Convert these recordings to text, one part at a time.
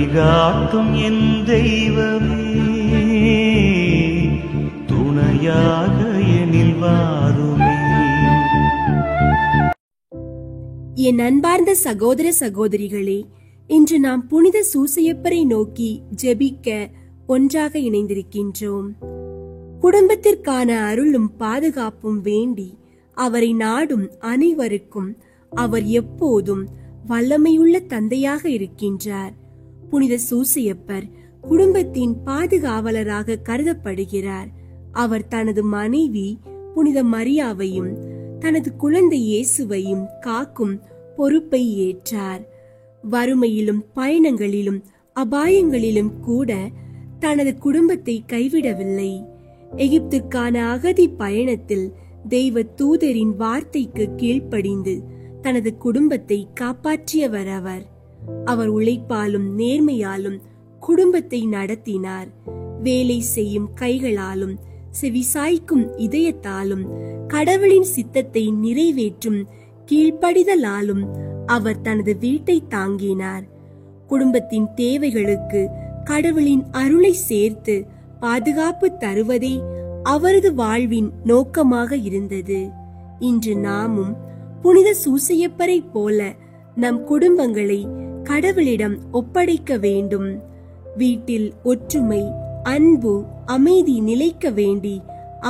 வழிகாட்டும் என் தெய்வமே, துணையாக எனில் வாருமே. என் அன்பார்ந்த சகோதர சகோதரிகளே, இன்று நாம் புனித சூசையப்பரை நோக்கி ஜெபிக்க ஒன்றாக இணைந்திருக்கின்றோம். குடும்பத்திற்கான அருளும் பாதுகாப்பும் வேண்டி அவரை நாடும் அனைவருக்கும் அவர் எப்போதும் வல்லமையுள்ள தந்தையாக இருக்கின்றார். புனித சூசையப்பர் குடும்பத்தின் பாதுகாவலராக கருதப்படுகிறார். அவர் தனது மனைவி புனித மரியாவையும் தனது குழந்தை இயேசுவையும் காக்கும் பொறுப்பை ஏற்றார். வறுமையிலும் பயணங்களிலும் அபாயங்களிலும் கூட தனது குடும்பத்தை கைவிடவில்லை. எகிப்துக்கான அகதி பயணத்தில் தெய்வ தூதரின் வார்த்தைக்கு கீழ்ப்படிந்து தனது குடும்பத்தை காப்பாற்றியவர் அவர். அவர் உழைப்பாலும் நேர்மையாலும் குடும்பத்தை நடத்தினார். வேலை செய்யும் கைகளாலும் செவிசாய்க்கும் இதயத்தாலும் கடவுளின் சித்தத்தை நிறைவேற்றும் கீழ்ப்படிதலாலும் அவர் தனது வீட்டை தாங்கினார். குடும்பத்தின் தேவைகளுக்கு கடவுளின் அருளை சேர்த்து பாதுகாப்பு தருவதே அவரது வாழ்வின் நோக்கமாக இருந்தது. இன்று நாமும் புனித சூசையப்பரை போல நம் குடும்பங்களை கடவுளிடம் ஒப்படைக்க வேண்டும். வீட்டில் ஒற்றுமை, அன்பு, அமைதி நிலைக்க வேண்டி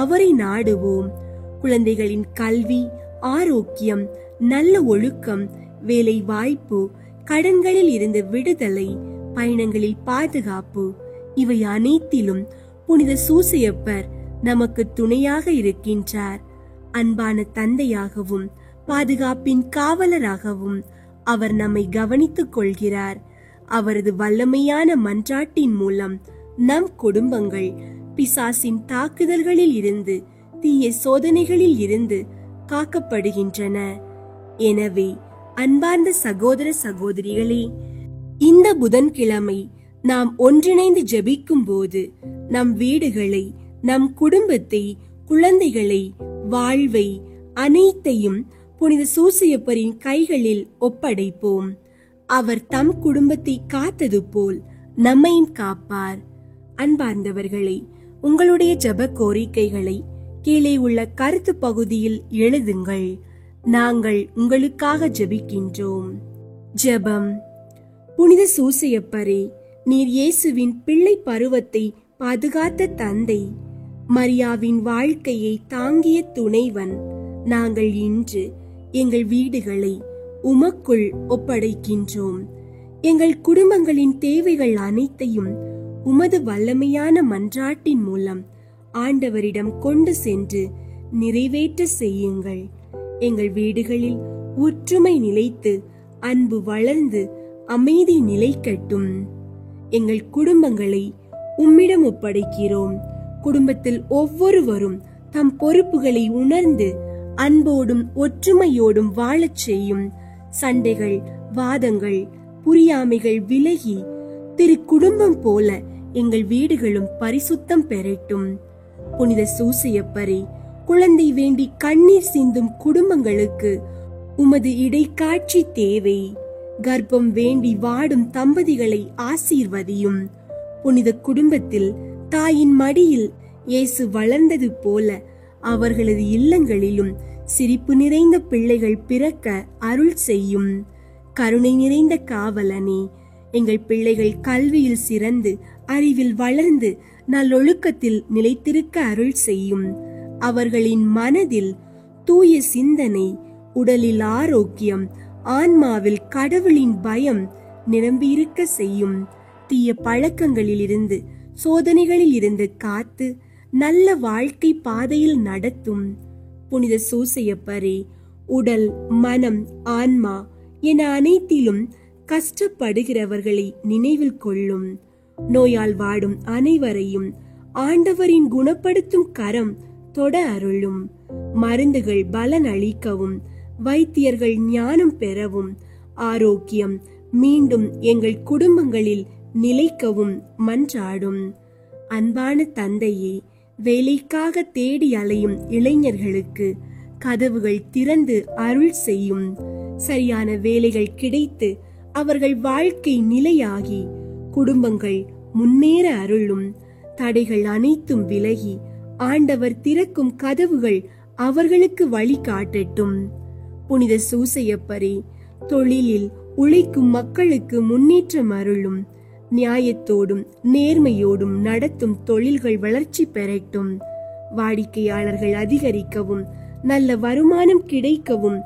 அவரை நாடுவோம். குழந்தைகளின் கல்வி, ஆரோக்கியம், நல்ல ஒழுக்கம், வேலை வாய்ப்பு, கடன்களில் இருந்து விடுதலை, பயணங்களில் பாதுகாப்பு, இவை அனைத்திலும் புனித சூசையப்பர் நமக்கு துணையாக இருக்கின்றார். அன்பான தந்தையாகவும் பாதுகாப்பின் காவலராகவும் அவர் நம்மை கவனித்துக் கொள்கிறார். அவரது வல்லமையான மன்றாட்டின் மூலம் நம் குடும்பங்கள் பிசாசின் தாக்குதல்களில் இருந்து, தீய சோதனைகளில் இருந்து காக்கப்படுகின்றன. எனவே அன்பார்ந்த சகோதர சகோதரிகளே, இந்த புதன்கிழமை நாம் ஒன்றிணைந்து ஜெபிக்கும் போது நம் வீடுகளை, நம் குடும்பத்தை, குழந்தைகளை, வாழ்வை அனைத்தையும் புனித சூசையப்பரின் கைகளில் ஒப்படைப்போம். அவர் தம் குடும்பத்தை காத்தது போல் நம்மையும் காப்பார். அன்பார்ந்தவர்களே, உங்களுடைய ஜெப கோரிக்கைகளை கீழே உள்ள கருத்து பகுதியில் எழுதுங்கள். நாங்கள் உங்களுக்காக ஜெபிக்கின்றோம். ஜெபம். புனித சூசையப்பரே, நீர் இயேசுவின் பிள்ளை பருவத்தை பாதுகாத்த தந்தை, மரியாவின் வாழ்க்கையை தாங்கிய துணைவன், நாங்கள் இன்று எங்கள் வீடுகளை உமக்குள் ஒப்படைக்கின்றோம். எங்கள் குடும்பங்களின் தேவைகள் அனைத்தையும் உமது வல்லமையான மன்றாட்டின் மூலம் ஆண்டவரிடம் கொண்டு சென்று நிறைவேற்ற செய்யுங்கள். எங்கள் வீடுகளில் ஒற்றுமை நிலைத்து, அன்பு வளர்ந்து, அமைதி நிலைக்கட்டும். எங்கள் குடும்பங்களை உம்மிடம் ஒப்படைக்கிறோம். குடும்பத்தில் ஒவ்வொருவரும் தம் பொறுப்புகளை உணர்ந்து அன்போடும் ஒற்றுமையோடும் வாழச் செய்யும். சண்டைகள், வாதங்கள், புரியாமைகள் விலகி திரு குடும்பம் போல எங்கள் வீடுகளும் பரிசுத்தம் பெறட்டும். புனித சூசையப்பரே, குழந்தை வேண்டி கண்ணீர் சிந்தும் குடும்பங்களுக்கு உமது இடைக்காட்சி தேவை. கர்ப்பம் வேண்டி வாடும் தம்பதிகளை ஆசீர்வதியும். புனித குடும்பத்தில் தாயின் மடியில் இயேசு வளர்ந்தது போல அவர்களது இல்லங்களிலும் சிரிப்பு நிறைந்த பிள்ளைகள் பிறக்க அருள் செய்யும். கருணை நிறைந்த காவலனே, எங்கள் பிள்ளைகள் கல்வியில் சிறந்து, அறிவில் வளர்ந்து, நல்லொழுக்கத்தில் நிலைத்திருக்க அருள் செய்யும். அவர்களின் மனதில் தூய சிந்தனை, உடலில் ஆரோக்கியம், ஆன்மாவில் கடவுளின் பயம் நிரம்பியிருக்க செய்யும். தீய பழக்கங்களில் இருந்து, சோதனைகளில் இருந்து காத்து நல்ல வாழ்க்கை பாதையில் நடத்தும். புனித சூசையப்பரே, உடல், மனம், ஆன்மா என அனைத்திலும் கஷ்டப்படுகிறவர்களை நினைவில் கொள்ளும். நோயால் வாடும் அனைவரையும் ஆண்டவரின் குணப்படுத்தும் கரம் தொட அருளும். மருந்துகள் பலன் அளிக்கவும், வைத்தியர்கள் ஞானம் பெறவும், ஆரோக்கியம் மீண்டும் எங்கள் குடும்பங்களில் நிலைக்கவும் மன்றாடும். அன்பான தந்தையே, வேலைக்காக தேடி அலையும் இளைஞர்களுக்கு கதவுகள் திறந்து அருள் செய்யும். சரியான வேலைகள் கிடைத்து அவர்கள் வாழ்க்கை நிலையாகி குடும்பங்கள் முன்னேற அருளும். தடைகள் அனைத்தும் விலகி ஆண்டவர் திறக்கும் கதவுகள் அவர்களுக்கு வழி காட்டட்டும். புனித சூசையப்பரே, தொழிலில் உழைக்கும் மக்களுக்கு முன்னேற்றம் அருளும். நியாயத்தோடும் நேர்மையோடும் நடத்தும் தொழில்கள் வளர்ச்சி பெறட்டும். வாடிக்கையாளர்கள் அதிகரிக்கவும் நல்ல வருமானம் கிடைக்கவும்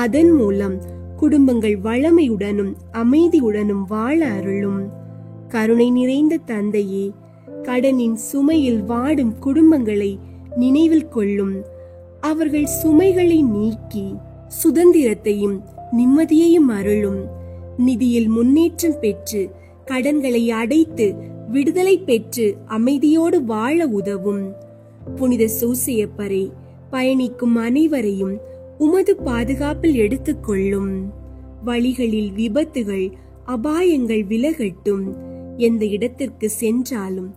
அதன் மூலம் குடும்பங்கள் வளமையுடனும் அமைதியுடனும் வாழ அருளும். கருணை நிறைந்த தந்தையே, கடனின் சுமையில் வாடும் குடும்பங்களை நினைவில் கொள்ளும். அவர்கள் சுமைகளை நீக்கி சுதந்திரத்தையும் நிம்மதியையும் அருளும். நிதியில் முன்னேற்றம் பெற்று கடன்களை அடைத்து விடுதலை பெற்று அமைதியோடு வாழ உதவும். புனித சூசையப்பரே, பயணிக்கும் அனைவரையும் உமது பாதுகாப்பில் எடுத்துக்கொள்ளும். வழிகளில் விபத்துகள் அபாயங்கள் விலகட்டும். எந்த இடத்திற்கு சென்றாலும்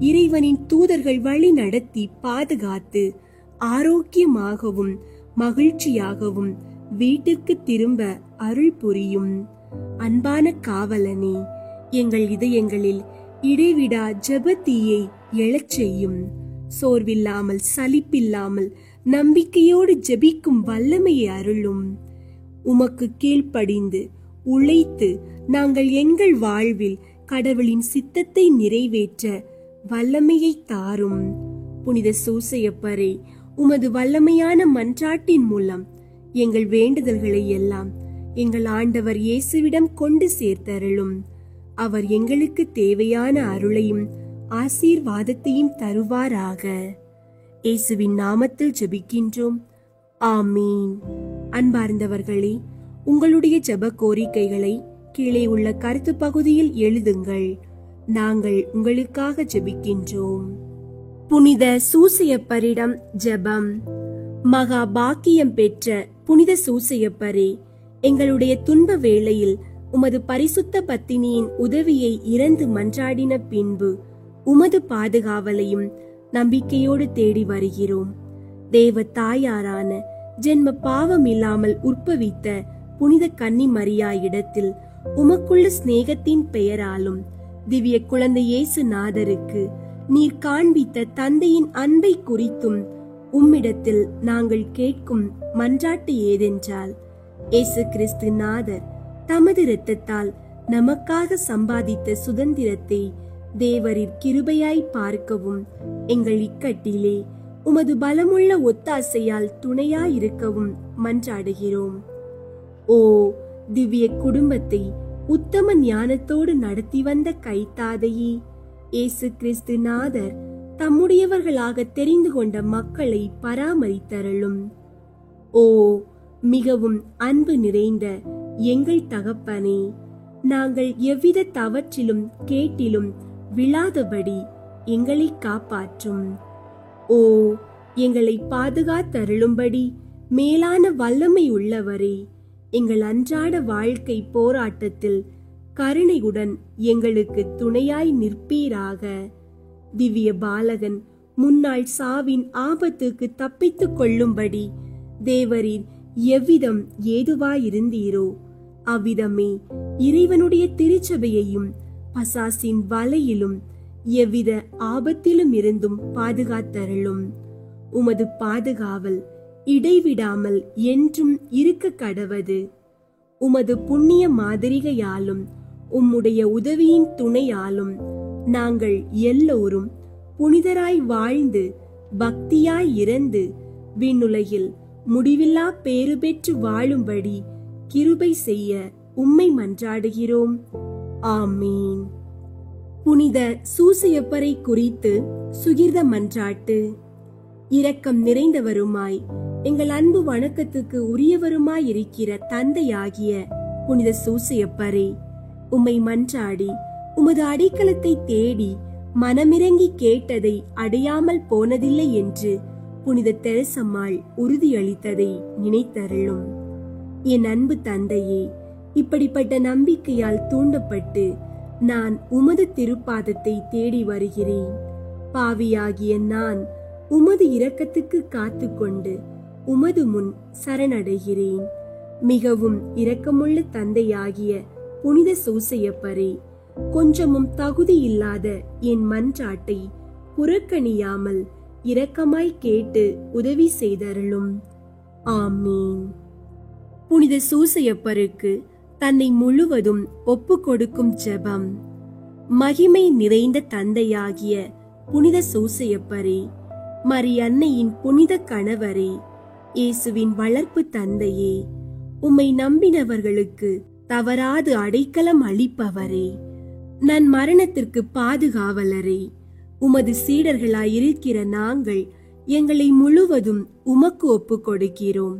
இறைவனின் தூதர்கள் வழி நடத்தி பாதுகாத்து ஆரோக்கியமாகவும் மகிழ்ச்சியாகவும் வீட்டிற்கு திரும்ப அருள் புரியும். அன்பான காவலனே, எங்கள் இதயங்களில் இடைவிடா ஜெபத்தீயை எழச் செய்யும். சோர்வில்லாமல் சலிப்பில்லாமல் நம்பிக்கையோடு ஜெபிக்கும் வல்லமையை அருளும். உமக்கு கீழ்ப்படிந்து உழைத்து நாங்கள் எங்கள் வாழ்வில் கடவுளின் சித்தத்தை நிறைவேற்ற வல்லமையை தாரும். புனித சூசையப்பரே, உமது வல்லமையான மன்றாட்டின் மூலம் எங்கள் வேண்டுதல்களை எல்லாம் எங்கள் ஆண்டவர் இயேசுவிடம் கொண்டு சேர்த்தருளும். அவர் எங்களுக்கு தேவையான அருளையும் ஆசீர்வாதத்தையும் தருவாராக. இயேசுவின் நாமத்தில் ஜெபிக்கின்றோம். ஆமீன். அன்பார்ந்தவர்களே, உங்களுடைய ஜெப கோரிக்கைகளை கீழே உள்ள கருத்து பகுதியில் எழுதுங்கள். நாங்கள் உங்களுக்காக ஜெபிக்கின்றோம். புனித சூசையப்பரிடம் ஜெபம். மகா பாக்கியம் பெற்ற புனித சூசையப்பரே, எங்களுடைய துன்ப வேளையில் உமது பரிசுத்த பத்தினியின் உதவியை இறந்து மன்றாடின பின்பு உமது பாதுகாவலையும் நம்பிக்கையோடு தேடி வருகிறோம். தேவ தாயாரான ஜென்ம பாவம் இல்லாமல் உற்பவித்த புனித கன்னி மரியா இடத்தில் உமக்குள்ள சிநேகத்தின் பெயராலும் திவ்ய குழந்தை இயேசு நாதருக்கு நீர் காண்பித்த தந்தையின் அன்பை குறித்தும் உம்மிடத்தில் நாங்கள் கேட்கும் மன்றாட்டு ஏதென்றால், இயேசு கிறிஸ்து நாதர் தமது இரத்தத்தால் நமக்காக சம்பாதித்த சுதந்திரத்தை தேவரின் கிருபையாய் பார்க்கவும் எங்கள் இக்கட்டிலே உமது பலமுள்ள ஒத்தாசையால் துணையாயிருக்கவும் மன்றாடுகிறோம். ஓ திவ்ய குடும்பத்தை உத்தம ஞானத்தோடு நடத்தி வந்த கைத்தாதையே, இயேசு கிறிஸ்து நாதர் தம்முடையவர்களாக தெரிந்து கொண்ட மக்களை பராமரித்தருளும். ஓ மிகவும் அன்பு நிறைந்த எங்கள் தகப்பனே, நாங்கள் எவ்வித தவற்றிலும் கேட்டிலும் விழாதபடி எங்களை காப்பாற்றும். ஓ எங்களை பாதுகாத்தருளும்படி மேலான வல்லமை உள்ளவரே, எங்கள் அன்றாட வாழ்க்கை போராட்டத்தில் கருணையுடன் எங்களுக்கு துணையாய் நிற்பீராக. திவ்ய பாலகன் முன்னாள் சாவின் ஆபத்துக்கு தப்பித்துக் கொள்ளும்படி தேவரீர் எவ்விதம் ஏதுவாயிருந்தீரோ அவ்விதமே இறைவனுடைய திருச்சபையையும் பசாசின் வலையிலும் எவ்வித ஆபத்திலும் இருந்தும் பாதுகாத்தருளும். உமது பாதுகாவல் இடைவிடாமல் என்றும் இருக்க கடவது. உமது புண்ணிய மாதிரிகையாலும் உம்முடைய உதவியின் துணையாலும் நாங்கள் எல்லோரும் புனிதராய் வாழ்ந்து பக்தியாய் இறந்து விண்ணுலகில் முடிவில்லா பேறு பெற்று வாழும்படி கிருபை செய்ய உம்மை மன்றாடுகிறோம். ஆமீன். புனித சூசையப்பரை குறித்து சுகிர்த மன்றாட்டு. இரக்கம் நிறைந்தவருமாய் எங்கள் அன்பு வணக்கத்துக்கு உரியவருமாய் இருக்கிற தந்தையாகிய புனித சூசையப்பரே, உம்மை மன்றாடி உமது அடைக்கலத்தை தேடி மனமிறங்கி கேட்டதை அடையாமல் போனதில்லை என்று புனித தெரசம்மாள் உறுதியளித்ததை நினைத்தருளும். என் அன்பு தந்தையே, இப்படிப்பட்ட நம்பிக்கையால் தூண்டப்பட்டு நான் உமது திருப்பாதத்தை தேடி வருகிறேன். பாவியாகிய நான் உமது இரக்கத்துக்கு காத்துக்கொண்டு உமது முன் சரணடைகிறேன். மிகவும் இரக்கமுள்ள தந்தையாகிய புனித சூசையப்பரே, கொஞ்சமும் தகுதியில்லாத என் மன்றாட்டை புறக்கணியாமல் இரக்கமாய் கேட்டு உதவி செய்தருளும். ஆமீன். புனித சூசையப்பருக்கு தன்னை முழுவதும் ஒப்பு கொடுக்கும் ஜெபம். மகிமை நிறைந்த தந்தையாகிய புனித சூசையப்பரே, மரியன்னையின் புனித கணவரே, இயேசுவின் வளர்ப்பு தந்தையே, உம்மை நம்பினவர்களுக்கு தவறாது அடைக்கலம் அளிப்பவரே, நன் மரணத்திற்கு பாதுகாவலரே, உமது சீடர்களாயிருக்கிற நாங்கள் எங்களை முழுவதும் உமக்கு ஒப்பு கொடுக்கிறோம்.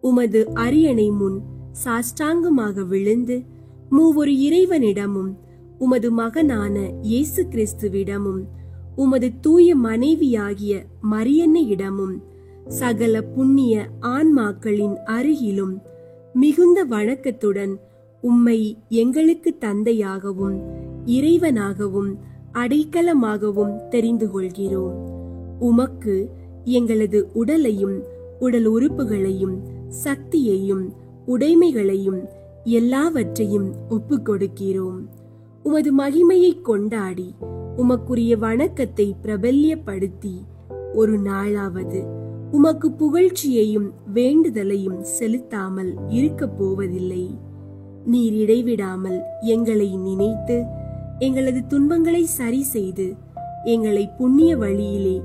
உமது அரியணை முன் சாஷ்டாங்கமாக விழுந்து மூவொரு இறைவனிடமும் உமது மகனான இயேசு கிறிஸ்துவிடமும் உமது தூய மனைவியாகிய மரியன்னையிடமும் சகல புண்ணிய ஆன்மாக்களின் அருகிலும் மிகுந்த வணக்கத்துடன் உம்மை எங்களுக்கு தந்தையாகவும் இறைவனாகவும் அடைக்கலமாகவும் தெரிந்து கொள்கிறோம். உமக்கு எங்களது உடலையும் உடல் உறுப்புகளையும் சக்தியையும் உடைமைகளையும் எல்லாவற்றையும் ஒப்பு கொடுக்கிறோம். உமது மகிமையை கொண்டாடி உமக்குரிய வணக்கத்தை பிரபல்யப்படுத்தி ஒரு நாளாவது உமக்கு புகழ்ச்சியையும் வேண்டுதலையும் செலுத்தாமல் இருக்க போவதில்லை. நீர் இடைவிடாமல் எங்களை நினைத்து எங்களது துன்பங்களை சரி செய்து எங்களை புண்ணிய வழியிலே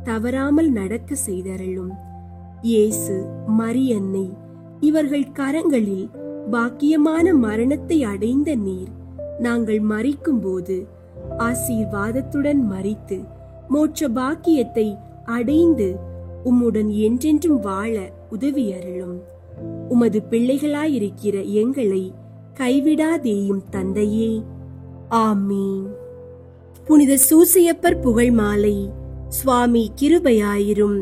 தவறாமல் நடக்க செய்தருளும். இயேசு, மரியன்னை இவர்கள் கரங்களில் பாக்கியமான மரணத்தை அடைந்த நீர் நாங்கள் மரிக்கும் போது ஆசீர்வாதத்துடன் மரித்து மோட்ச பாக்கியத்தை அடைந்து உம்முடன் என்றென்றும் வாழ உதவியருளும். உமது பிள்ளைகளாயிருக்கிற எங்களை கைவிடாதேயும் தந்தையே. ஆமீன். புனித சூசையப்பர் புகழ் மாலை. சுவாமி கிருபையாயிரும்,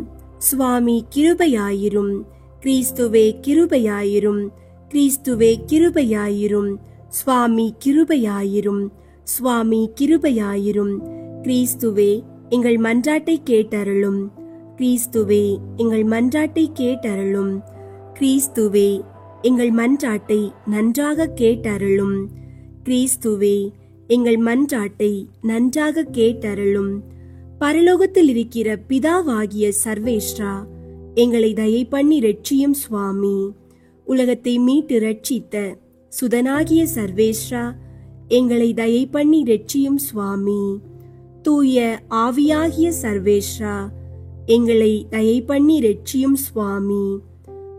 சுவாமி கிருபையாயிரும், கிறிஸ்துவே கிருபையாயிரும், கிறிஸ்துவே கிருபையாயிரும், சுவாமி கிருபையாயிரும், சுவாமி கிருபையாயிரும். கிறிஸ்துவே எங்கள் மன்றாட்டை கேட்டருளும், கிறிஸ்துவே எங்கள் மன்றாட்டை கேட்டருளும், கிறிஸ்துவே எங்கள் மன்றாட்டை நன்றாக கேட்டருளும், கிறிஸ்துவே எங்கள் மன்றாட்டை நன்றாக கேட்டருளும். பரலோகத்தில் இருக்கிற பிதாவாகிய சர்வேஸ்வரா, எங்களை தயை பண்ணி ரட்சியும் சுவாமி. உலகத்தை மீட்டு ரட்சித்த சுதனாகிய சர்வேஸ்வரா, எங்களை தயை பண்ணி ரட்சியும் சுவாமி. தூய ஆவியாகிய சர்வேஸ்வரா, எங்களை தயை பண்ணி ரட்சியும் சுவாமி.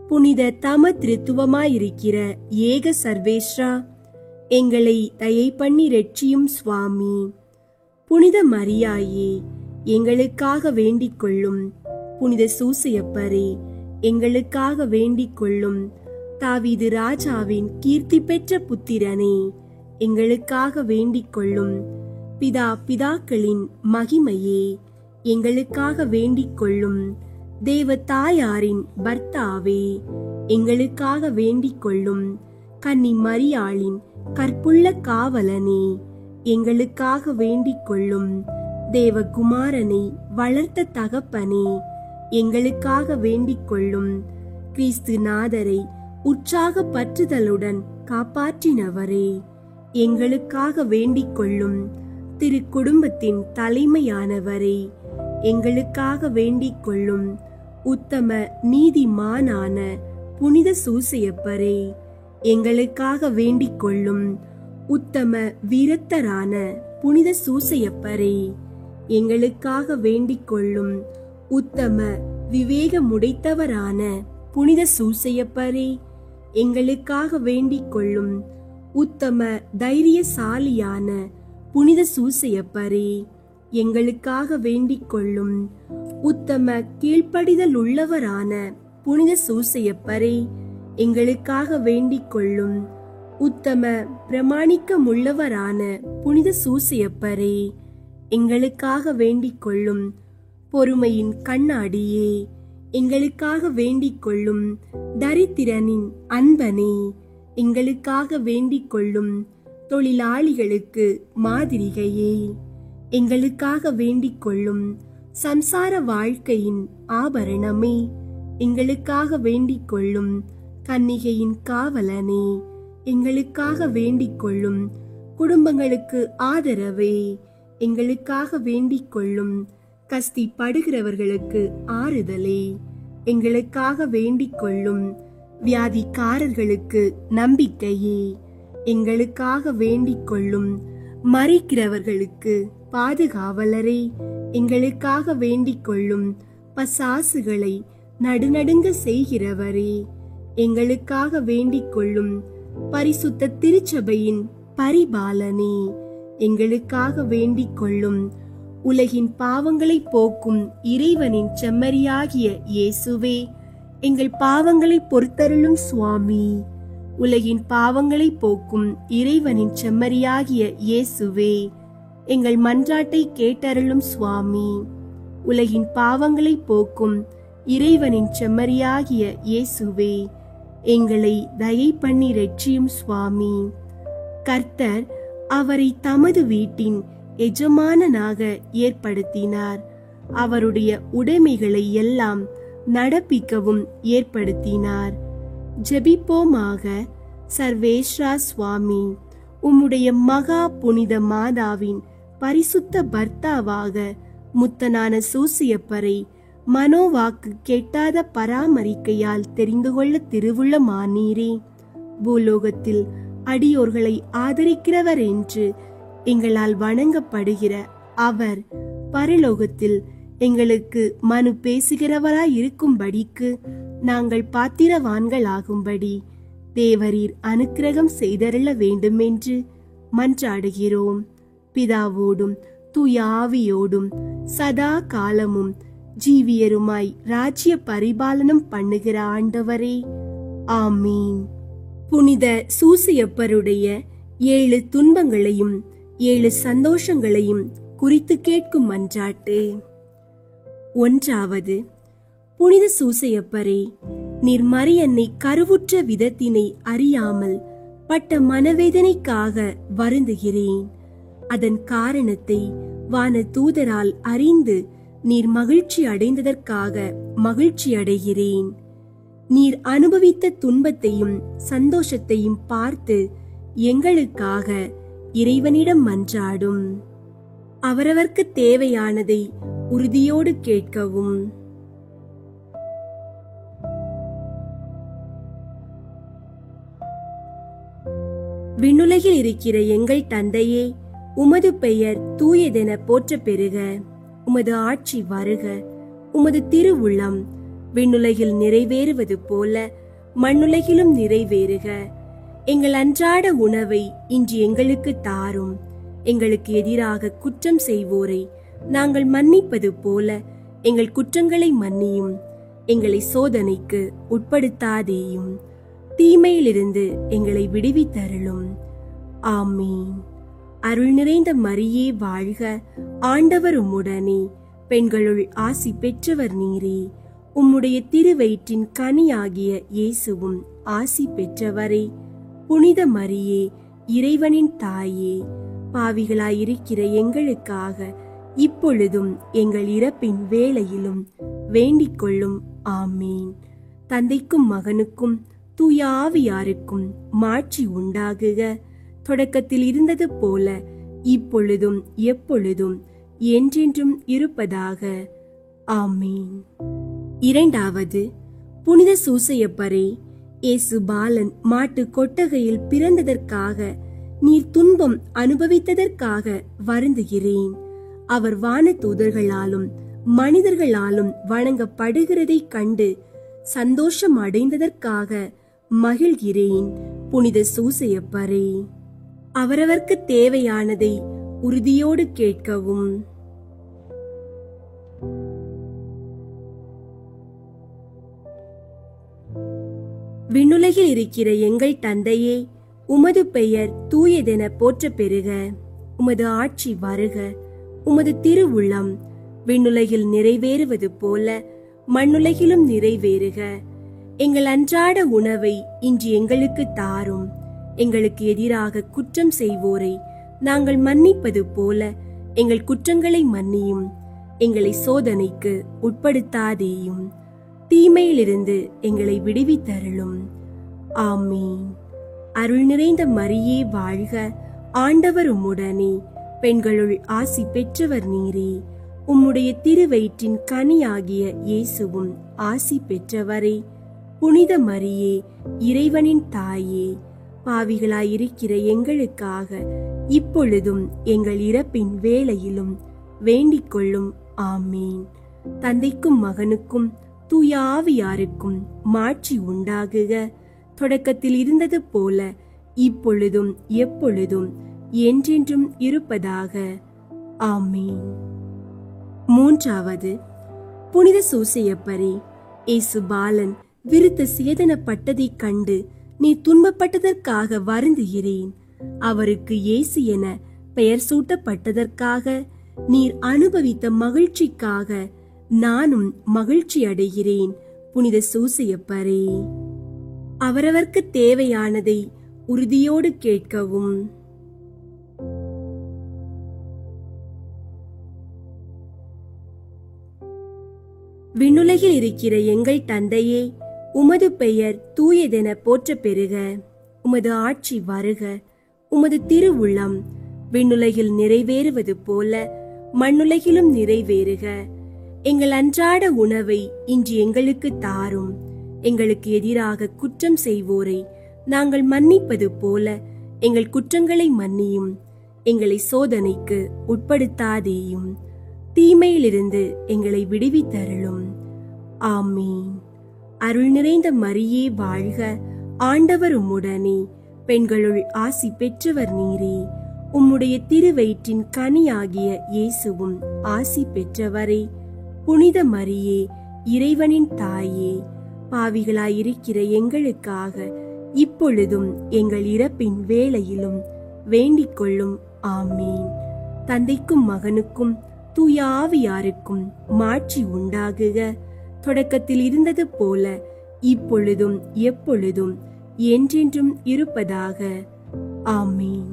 புனித தம திருத்துவமாயிருக்கிற ஏக சர்வேஸ்வரா, எங்களை தயை பண்ணி ரட்சியும் சுவாமி. புனித மரியாயே, எங்களுக்காக வேண்டிக் கொள்ளும். புனித சூசையப்பரே, எங்களுக்காக வேண்டிக் கொள்ளும். தாவீது ராஜாவின் கீர்த்தி பெற்ற புத்திரனே, எங்களுக்காக வேண்டிக் கொள்ளும். பிதாக்களின் மகிமையே, எங்களுக்காக வேண்டிக் கொள்ளும். தேவ தாயாரின் பர்த்தாவே, எங்களுக்காக வேண்டிக் கொள்ளும். கன்னி மரியாளின் கற்புள்ள காவலனே, எங்களுக்காக வேண்டிக் கொள்ளும். தேவகுமாரனை வளர்த்த தகப்பனே, எங்களுக்காக வேண்டிக் கொள்ளும். கிறிஸ்து நாதரை உற்சாக பற்றுதலுடன் காப்பாற்றினவரே, எங்களுக்காக வேண்டிக் கொள்ளும். திரு குடும்பத்தின் தலைமையானவரே, எங்களுக்காக வேண்டிக் கொள்ளும். உத்தம நீதிமானான புனித சூசையப்பரே, எங்களுக்காக வேண்டிக் கொள்ளும். உத்தம வீரத்தரான புனித சூசையப்பரே, எங்களுக்காக வேண்டிக் கொள்ளும். உத்தம விவேகமுடைத்தவரான புனித சூசையப்பரே, எங்களுக்காக வேண்டிக் கொள்ளும். உத்தம தைரியசாலியான புனித சூசையப்பரே, எங்களுக்காக வேண்டிக் கொள்ளும். உத்தம கீழ்ப்படிதல் உள்ளவரான புனித சூசையப்பரே, எங்களுக்காக வேண்டிக் கொள்ளும். உத்தம பிரமாணிக்கமுள்ளவரான புனித சூசையப்பரே, எங்களுக்காக வேண்டிக் கொள்ளும். பொறுமையின் கண்ணாடியே, எங்களுக்காக வேண்டிக் கொள்ளும். தரித்திரனின் அன்பனே, எங்களுக்காக வேண்டிக் கொள்ளும். தொழிலாளிகளுக்கு மாதிரிகையே, எங்களுக்காக வேண்டிக் கொள்ளும். சம்சார வாழ்க்கையின் ஆபரணமே, எங்களுக்காக வேண்டிக் கொள்ளும். கன்னிகையின் காவலனே, எங்களுக்காக வேண்டிக் கொள்ளும். குடும்பங்களுக்கு ஆதரவே, எங்களுக்காக வேண்டிக் கொள்ளும். கஷ்டப்படுகிறவர்களுக்கு ஆறுதலே, எங்களுக்காக வேண்டிக் கொள்ளும். வியாதிக்காரர்களுக்கு நம்பிக்கையே, எங்களுக்காக வேண்டிக் கொள்ளும். மரிக்கிறவர்களுக்கு பாதுகாவலரே, எங்களுக்காக வேண்டிக் கொள்ளும். பசாசுகளை நடுநடுங்க செய்கிறவரே, எங்களுக்காக வேண்டிக் கொள்ளும். பரிசுத்த திருச்சபையின் பரிபாலனே, எங்களுக்காக வேண்டிக் கொள்ளும். உலகின் பாவங்களை போக்கும் இறைவனின் செம்மறியாகிய இயேசுவே, எங்கள் பாவங்களை பொறுத்தருளும் சுவாமி. உலகின் பாவங்களை போக்கும் இறைவனின் செம்மறியாகிய இயேசுவே, எங்கள் மன்றாட்டை கேட்டருளும் சுவாமி. உலகின் பாவங்களை போக்கும் இறைவனின் செம்மறியாகிய இயேசுவே, எங்களை தயை பண்ணி இரட்சியும் சுவாமி. கர்த்தர் அவரை தமது வீட்டின் எஜமானனாக ஏற்படுத்தினார். அவருடைய உடைமைகளை எல்லாம் நடப்பிக்கவும் ஏற்படுத்தினார். ஜெபிப்போமாக. சர்வேஸ்வரா சுவாமி, உம்முடைய மகா புனித மாதாவின் பரிசுத்த பர்த்தாவாக முத்தனான சூசியப்பரை மனோவாக்கு கெட்டாத பராமரிக்கையால் தெரிந்து கொள்ள திருவுள்ளமானீரே. பூலோகத்தில் அடியோர்களை ஆதரிக்கிறவர் என்று எங்களால் வணங்கப்படுகிற அவர் பரலோகத்தில் எங்களுக்கு மனு பேசுகிறவராய் இருக்கும்படிக்கு நாங்கள் பாத்திரவான்களாகும்படி தேவரீர் அனுக்கிரகம் செய்தருள வேண்டுமென்று மன்றாடுகிறோம். பிதாவோடும் தூய ஆவியோடும் சதா காலமும் ஜீவியருமாய் ராஜ்ய பரிபாலனம் பண்ணுகிற ஆண்டவரே, ஆமீன். புனித சூசியப்பருடைய 7 துன்பங்களையும் 7 சந்தோஷங்களையும் குறித்து கேட்கும் மன்றாட்டு. 1. புனித சூசையப்பரே, நீர் மரியன்னை கருவுற்ற விதத்தினை அறியாமல் பட்ட மனவேதனைக்காக வருந்துகிறேன். அதன் காரணத்தை வான தூதரால் அறிந்து நீர் மகிழ்ச்சி அடைந்ததற்காக மகிழ்ச்சி அடைகிறேன். நீர் அனுபவித்த துன்பத்தையும் சந்தோஷத்தையும் பார்த்து எங்களுக்காக இறைவனிடம் மன்றாடும். அவரவர்க்கு தேவையானதை உறுதியோடு கேட்கவும். விண்ணுலகில் இருக்கிற எங்கள் தந்தையே, உமது பெயர் தூயதென போற்ற பெறுக. உமது ஆட்சி வருக. உமது திருவுள்ளம் விண்ணுலகில் நிறைவேறுவது போல மண்ணுலகிலும் நிறைவேறுக. எங்கள் அன்றாட உணவை இன்று எங்களுக்கு தாரும். எங்களுக்கு எதிராக குற்றம் செய்வோரை நாங்கள் மன்னிப்பது போல எங்கள் குற்றங்களை மன்னியும். எங்களை சோதனைக்கு உட்படுத்தாதேயும், தீமையிலிருந்து எங்களை விடுவித்தருளும். ஆமீன். அருள் நிறைந்த மரியே வாழ்க. ஆண்டவர் உம்முடனே, பெண்களுள் ஆசி பெற்றவர் நீரே. உம்முடைய திருவயிற்றின் கனியாகிய இயேசுவும் ஆசி பெற்றவரே. புனித மரியே, இறைவனின் தாயே, பாவிகளாயிருக்கிற எங்களுக்காக இப்பொழுதும் எங்கள் இறப்பின் வேளையிலும் வேண்டிக் கொள்ளும். ஆமீன். தந்தைக்கும் மகனுக்கும் தூய ஆவியாருக்கும் மாட்சி உண்டாகுக. தொடக்கத்தில் இருந்தது போல இப்பொழுதும் எப்பொழுதும் என்றென்றும் இருப்பதாக. ஆமீன். 2. புனித சூசையப்பரே, இயேசு பாலன் மாட்டு கொட்டகையில் பிறந்ததற்காக நீர் துன்பம் அனுபவித்ததற்காக வருந்துகிறேன். அவர் வானதூதர்களாலும் மனிதர்களாலும் வணங்கப்படுகிறதைக் கண்டு சந்தோஷம் அடைந்ததற்காக மகிழ்கிறேன். புனித சூசையப்பரே, அவரவர்க்கு தேவையானதை உறுதியோடு கேட்கவும். விண்ணுலகில் இருக்கிற எங்கள் தந்தையே, உமது பெயர் தூயதென போற்ற பெறுக. உமது ஆட்சி வருக. உமது திருவுள்ளம் விண்ணுலகில் நிறைவேறுவது போல மண்ணுலகிலும் நிறைவேறுக. எங்கள் அன்றாட உணவை இன்று எங்களுக்கு தாரும். எங்களுக்கு எதிராக குற்றம் செய்வோரை நாங்கள் மன்னிப்பது போல எங்கள் குற்றங்களை மன்னியும். எங்களை சோதனைக்கு உட்படுத்தாதேயும், தீமையிலிருந்து எங்களை விடுவித்தருளும். ஆமீன். அருள் நிறைந்த மரியே வாழ்க. ஆண்டவர் உம்முடனே, பெண்களுள் ஆசி பெற்றவர் நீரே. உம்முடைய திருவயிற்றின் கனியாகிய இயேசுவும் ஆசி பெற்றவரே. புனித மரியே, இறைவனின் தாயே, பாவிகளாயிருக்கிற எங்களுக்காக இப்பொழுதும் எங்கள் இறப்பின் வேளையிலும் வேண்டிக் கொள்ளும். ஆமீன். தந்தைக்கும் மகனுக்கும் தூய ஆவியாருக்கும் மாட்சி உண்டாகுக. தொடக்கத்தில் இருந்தது போல இப்பொழுதும் எப்பொழுதும் என்றென்றும் இருப்பதாக. ஆமீன். மூன்றாவது, புனித சூசையப்பரே, இயேசு பாலன் விருத்த சேதனப்பட்டதைக் கண்டு நீ துன்பப்பட்டதற்காக வருந்துகிறேன். அவருக்கு இயேசு என பெயர் சூட்டப்பட்டதற்காக நீர் அனுபவித்த மகிழ்ச்சிக்காக நானும் மகிழ்ச்சி அடைகிறேன். புனித சூசையப்பரே, அவரவர்க்கு தேவையானதை உறுதியோடு கேட்கவும். விண்ணுலகில் இருக்கிற எங்கள் தந்தையே, உமது பெயர் தூயதென போற்றப் பெறுக. உமது ஆட்சி வருக. உமது திருவுள்ளம் விண்ணுலகில் நிறைவேறுவது போல மண்ணுலகிலும் நிறைவேறுக. எங்கள் அன்றாட உணவை இன்று எங்களுக்கு தாரும். எங்களுக்கு எதிராக குற்றம் செய்வோரை நாங்கள் மன்னிப்பது போல எங்கள் குற்றங்களை மன்னியும். எங்களை சோதனைக்கு உட்படுத்தாதேயும், தீமையிலிருந்து எங்களை விடுவித்தருளும். ஆமீன். அருள் நிறைந்த மரியே வாழ்க. ஆண்டவர் உம்முடனே, பெண்களுள் ஆசி பெற்றவர் நீரே. உம்முடைய திருவயிற்றின் கனியாகிய இயேசுவும் ஆசி பெற்றவரே. புனித மரியே, இறைவனின் தாயே, பாவிகளாயிருக்கிற எங்களுக்காக இப்பொழுதும் எங்கள் இறப்பின் வேளையிலும் வேண்டிக் கொள்ளும். ஆமீன். தந்தைக்கும் மகனுக்கும் தூய ஆவியாருக்கும் மாட்சி உண்டாகுக. தொடக்கத்தில் இருந்தது போல இப்பொழுதும் எப்பொழுதும் என்றென்றும் இருப்பதாக. ஆமீன்.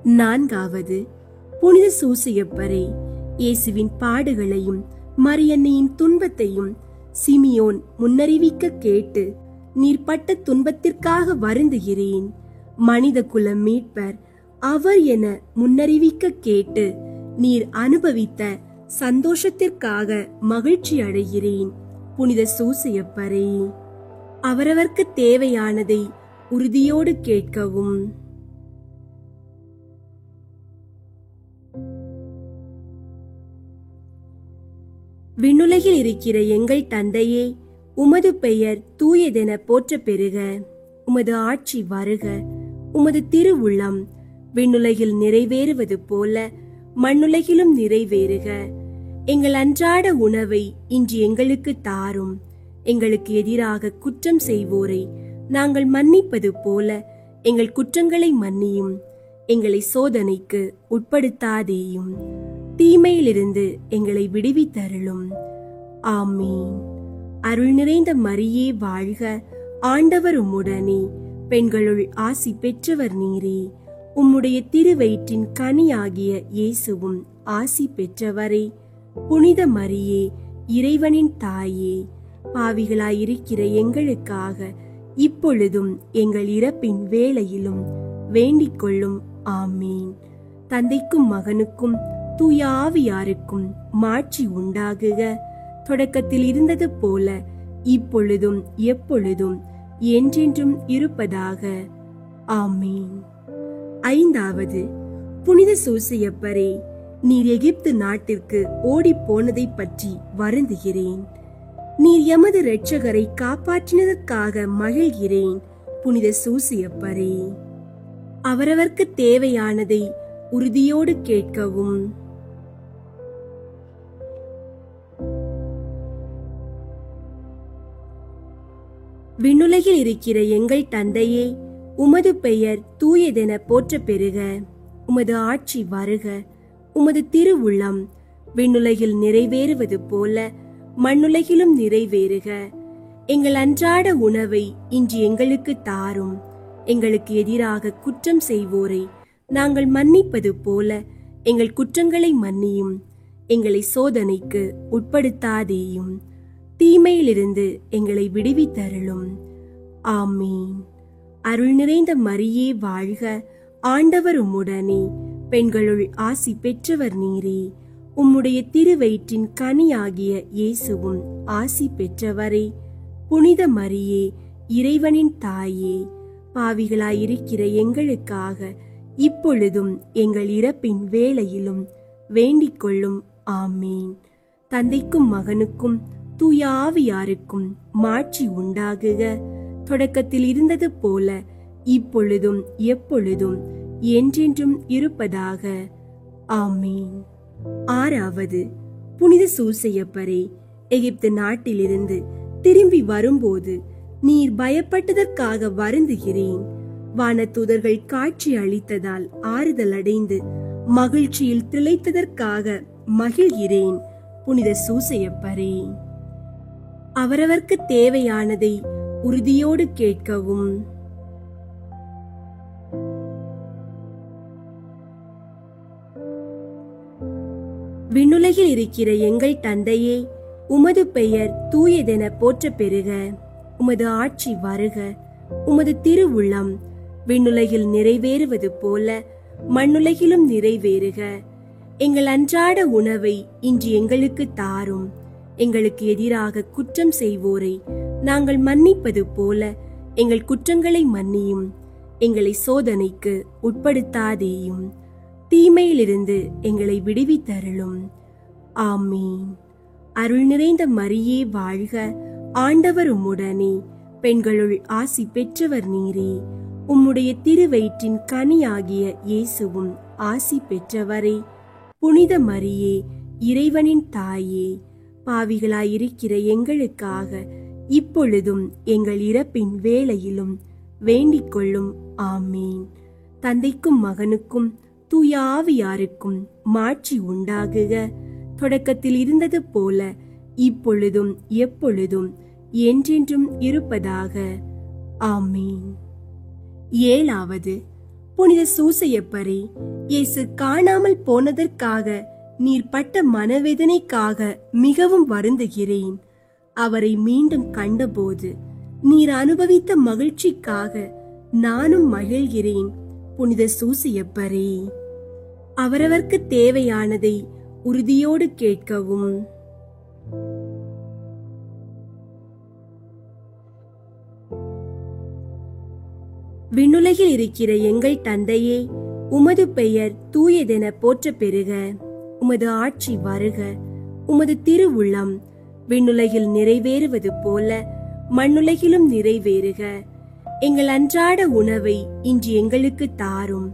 நான்காவது, புனித சூசையப்பரே, இயேசுவின் பாடுகளையும் மரியன்னையின் துன்பத்தையும் சிமியோன் முன்னறிவிக்க கேட்டு நீர் பட்ட துன்பத்திற்காக வருந்துகிறேன். மனித குல மீட்பர் அவர் என முன்னறிவிக்க கேட்டு நீர் அனுபவித்த சந்தோஷத்திற்காக மகிழ்ச்சி அடைகிறேன். புனித சூசையப்பரே, அவரவர்க்கு தேவையானதை உறுதியோடு கேட்கவும். விண்ணுலகில் இருக்கிற எங்கள் தந்தையே, உமது பெயர் தூயதென போற்றப் பெறுக. உமது ஆட்சி வருக. உமது திருவுள்ளம் விண்ணுலகில் நிறைவேறுவது போல மண்ணுலகிலும் நிறைவேறுக. எங்கள் அன்றாட உணவை இன்று எங்களுக்கு தாரும். எங்களுக்கு எதிராக குற்றம் செய்வோரை நாங்கள் மன்னிப்பது போல எங்கள் குற்றங்களை மன்னியும். எங்களை சோதனைக்கு உட்படுத்தாதேயும், தீமையிலிருந்து எங்களை விடுவித்தருளும். ஆமீன். அருள் நிறைந்த மரியே வாழ்க. ஆண்டவர் உம்முடனே, பெண்களுள் ஆசி பெற்றவர் நீரே. உம்முடைய திருவயிற்றின் கனியாகிய இயேசுவும் ஆசி பெற்றவரே. புனித மரியே, இறைவனின் தாயே, பாவிகளாயிருக்கிற எங்களுக்காக இப்பொழுதும் எங்கள் இறப்பின் வேளையிலும் வேண்டிக் கொள்ளும். ஆமீன். தந்தைக்கும் மகனுக்கும் தூய ஆவியாருக்கும் மாட்சி உண்டாகுக. தொடக்கத்தில் இருந்தது போல இப்பொழுதும் எப்பொழுதும் என்றென்றும் இருப்பதாக. ஆமீன். ஐந்தாவது, புனித சூசையப்பரே, நீர் எகிப்து நாட்டிற்கு ஓடி போனதை பற்றி வருந்துகிறேன். நீர் எமது இரட்சகரை காப்பாற்றினதற்காக மகிழ்கிறேன். புனித சூசையப்பரே, அவரவர்க்கு தேவையானதை உறுதியோடு கேட்கவும். விண்ணுலகில் இருக்கிற எங்கள் தந்தையே, உமது பெயர் தூயதென போற்றப் பெறுக. உமது ஆட்சி வருக. உமது திருவுள்ளம் விண்ணுலகில் நிறைவேறுவது போல மண்ணுலகிலும் நிறைவேறுக. எங்கள் அன்றாட உணவை இன்று எங்களுக்கு தாரும். எங்களுக்கு எதிராக குற்றம் செய்வோரை நாங்கள் மன்னிப்பது போல எங்கள் குற்றங்களை மன்னியும். எங்களை சோதனைக்கு உட்படுத்தாதேயும், தீமையிலிருந்து எங்களை விடுவித்தருளும். ஆமீன். அருள் நிறைந்த மரியே வாழ்க. ஆண்டவர் உம்முடனே, பெண்களுள் ஆசி பெற்றவர் நீரே. உம்முடைய திருவயிற்றின் கனியாகிய இயேசுவும் ஆசி பெற்றவரே. புனித மரியே, இறைவனின் தாயே, பாவிகளாயிருக்கிற எங்களுக்காக இப்பொழுதும் எங்கள் இறப்பின் வேளையிலும் வேண்டிக் கொள்ளும். ஆமீன். தந்தைக்கும் மகனுக்கும் தூய ஆவியாருக்கும் மாட்சி உண்டாகுக. தொடக்கத்தில் இருந்தது போல இப்பொழுதும் எப்பொழுதும் என்றென்றும் இருப்பதாக. ஆமீன். ஆறாவது, புனித சூசையப்பரே, எகிப்து நாட்டிலிருந்து திரும்பி வரும்போது நீர் பயப்பட்டதற்காக வருந்துகிறேன். வானதூதர்கள் காட்சி அளித்ததால் ஆறுதல் அடைந்து மகிழ்ச்சியில் திளைத்ததற்காக மகிழ்கிறேன். புனித சூசையப்பரே, அவரவர்க்கு தேவையானதை உறுதியோடு கேட்கவும், விண்ணுலகில் இருக்கிற எங்கள் தந்தையே, உமது பெயர் தூயதென போற்ற பெறுக. உமது ஆட்சி வருக. உமது திருவுள்ளம் விண்ணுலகில் நிறைவேறுவது போல மண்ணுலகிலும் நிறைவேறுக. எங்கள் அன்றாட உணவை இன்று எங்களுக்கு தாரும். எங்களுக்கு எதிராக குற்றம் செய்வோரை நாங்கள் மன்னிப்பது போல எங்கள் குற்றங்களை மன்னியும். எங்களை சோதனைக்கு உட்படுத்தாதேயும், தீமையிலிருந்து எங்களை விடுவித்தருளும். ஆமீன். அருள் நிறைந்த மரியே வாழ்க. ஆண்டவர் உம்முடனே, பெண்களுள் ஆசி பெற்றவர் நீரே. உம்முடைய திருவயிற்றின் கனியாகிய இயேசுவும் ஆசி பெற்றவரே. புனித மரியே, இறைவனின் தாயே, பாவிகளாயிருக்கிற எங்களுக்காக இப்பொழுதும் எங்கள் இறப்பின் வேளையிலும் வேண்டிக் கொள்ளும். ஆமீன். தந்தைக்கும் மகனுக்கும் தூய ஆவியாருக்கும் மாட்சி உண்டாகுக. தொடக்கத்தில் இருந்தது போல இப்பொழுதும் எப்பொழுதும் என்றென்றும் இருப்பதாக. ஆமீன். ஏழாவது, புனித சூசையப்பரே, இயேசு காணாமல் போனதற்காக நீர் பட்ட மனவேதனைக்காக மிகவும் வருந்துகிறேன். அவரை மீண்டும் கண்டபோது நீர் அனுபவித்த மகிழ்ச்சிக்காக நானும் மகிழ்கிறேன். புனித சூசையப்பரே, அவரவர்க்கு தேவையானதை உறுதியோடு கேட்கவும், விண்ணுலகில் இருக்கிற எங்கள் தந்தையே, உமது பெயர் தூயதென போற்ற பெறுக. உமது ஆட்சி வருக. உமது திருவுள்ளம் விண்ணுலகில் நிறைவேறுவது போல மண்ணுலகிலும் நிறைவேறுக. எங்கள் அன்றாட உணவை இன்று எங்களுக்கு தாரும்.